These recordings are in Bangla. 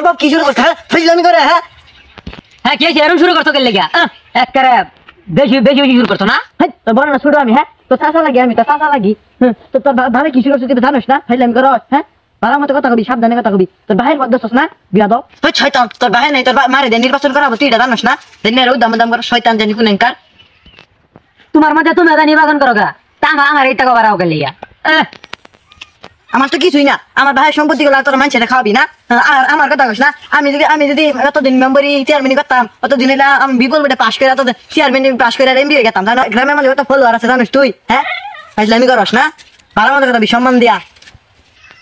সব কি শুরু করছ? ফিল্মি করে হ্যাঁ হ্যাঁ কি এরকম শুরু করছো কে লাগা একবারে বেশি বেশি বেশি শুরু করছো না তোর বড় না ছোট আমি হ্যাঁ তো চাচা লাগি আমি তো চাচা লাগি তো তোর ভাবে কি শুরু করছিস তুই জানিস না ফিল্মি করে হ্যাঁ ভালো মতো কথা কবি সাবধানে কথা কবি তোর ভাইয়ের মধ্যে না বিয়া দাও তুই শয়তান তোর ভাই নাই তোর মারে দে নির্বাচন করাবো তুই এটা জানিস না দিনের দাম দাম করে শয়তান জানি কোন এনকার তোমার মধ্যে তুমি এটা নির্বাচন করো গা টাকা আমার এই টাকা বাড়াও কে লাগা আমার তো কিছুই না আমার ভাইয়ের সম্পত্তি গুলো তোর মানুষের খাওয়াবি না আর আমার কথা কইস না আমি যদি এতদিন মেম্বারি চেয়ারম্যান করতাম অতদিন আমি বিপুল বেটে পাশ করে এত চেয়ারম্যান পাশ করে এমবি হয়ে গেতাম গ্রামের মাঝে কত ফলোয়ার আছে জানিস তুই হ্যাঁ আমি করস না ভালো মতো কথা সম্মান দিয়া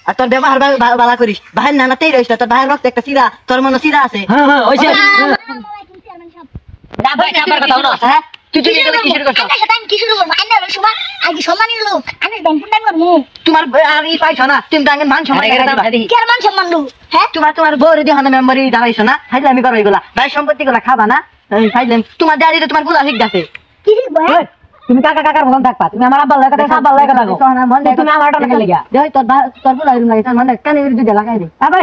আর তোর ব্যবহার ভালো করিস ভাইয়ের না তেই রইস তোর ভাইয়ের রক্ত একটা সিরা তোর মনে সিরা আছে তোমার আর ই পাইছো না তুমি তো আগে মান সম্মান তোমার বউ রেডি হন মেম্বারি দাঁড়াইছো না খাইলে আমি করো এগুলা ভাই সম্পত্তি গুলা খাবা না খাইলেন তোমার দাঁড়িয়ে তোমার গুলা ঠিক আছে তুমি কাকা কাকার মন থাকবা তুমি আমার আব্বা লাগা দেখ আব্বা লাগা লাগো তুমি আমার টাকা লাগা দেই তোর গুলা লাগে তোর মনে কানে যদি লাগাই দে আবে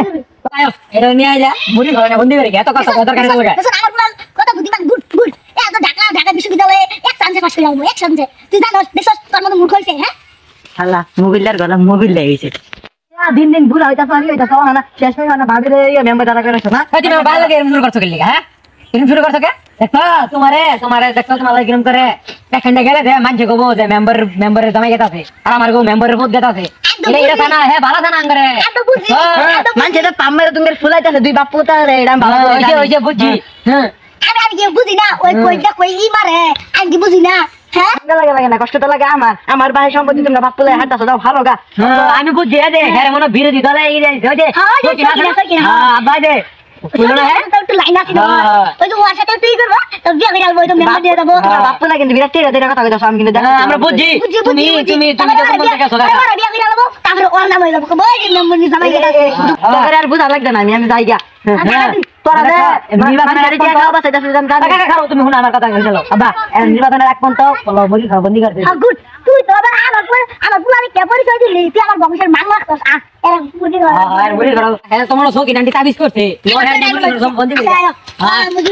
এটা নিয়ে আইলা মুড়ি ঘরে বন্দি করে এত কথা দরকার লাগা আমার কথা বুদ্ধিমান গুড গুড এত ঢাকা বিশ্ববিদ্যালয়ে এক চান্সে পাস করে আসবো এক চান্সে তুই জানোস দেখছস তোর মতো মূর্খ হইছে হ্যাঁ শালা মোবাইলের গলা মোবাইল লাগিয়েছে দিন দিন বুড়া হইতা পারি হইতা তো না শেষ হই না ভাবিরে মেম্বার দাঁড়া করে না তুমি আমার ভালো লাগে এরকম শুরু করছো কে লাগা হ্যাঁ এরকম শুরু করছো কে দেখো তোমারে দেখো তোমার এরকম করে এখানে গেলে দে মানছে কবো যে মেম্বারের জামাই গেতাছে আর আমার গো মেম্বারের পুত গেতাছে এটা থানা হ্যাঁ ভালো থানা আঙ্গরে মানছে তো পাম্মের তুমি ফুলাইতাছে দুই বাপ পুতা রে এটা ভালো ওই যে বুঝি হ্যাঁ আমি কি বুঝি না ওই কইটা কই ই মারে আমি কি বুঝি না হ্যাঁ লাগে না কষ্ট তো লাগে আমার ভাই সম্পত্তি তোমরা বাপ পুলে হাঁটাছো দাও ভালো গা আমি বুঝি দে হ্যাঁ মনে বিরোধী দলে এই যে হ্যাঁ ভাই দে একটু লাইন আছে ওই তো ওর সাথে তুই করবো তো বিয়ে করে আলবো তো মেম্বার দিয়ে দেবো বাপ পুলে কিন্তু বিরাট তেরা কথা কইতাছ আমি কিন্তু আমরা বুঝি তুমি যখন বলতে গেছো দেখা বিয়ে করে আলবো তারপরে ওর নাম হয়ে যাবো বই মেম্বার নি জামাই গেছে তোর আর বুঝা লাগবে না আমি যাই গিয়া তোরা দে নির্বাচনের আগে খাওয়া বাসে দাস জান কাকা খাও তুমি শুনা আমার কথা কইলো আব্বা নির্বাচনের এক পর্যন্ত বলি খাও বন্দি করতে গুড তুই তো আবার আমার পুলারে কে পরিচয় দিলি তুই আমার বংশের মান রাখছস এরা বুঝি না আর বলি করো তোমার সৌকি নান্টি তাবিজ করতে বন্দি করে বুঝি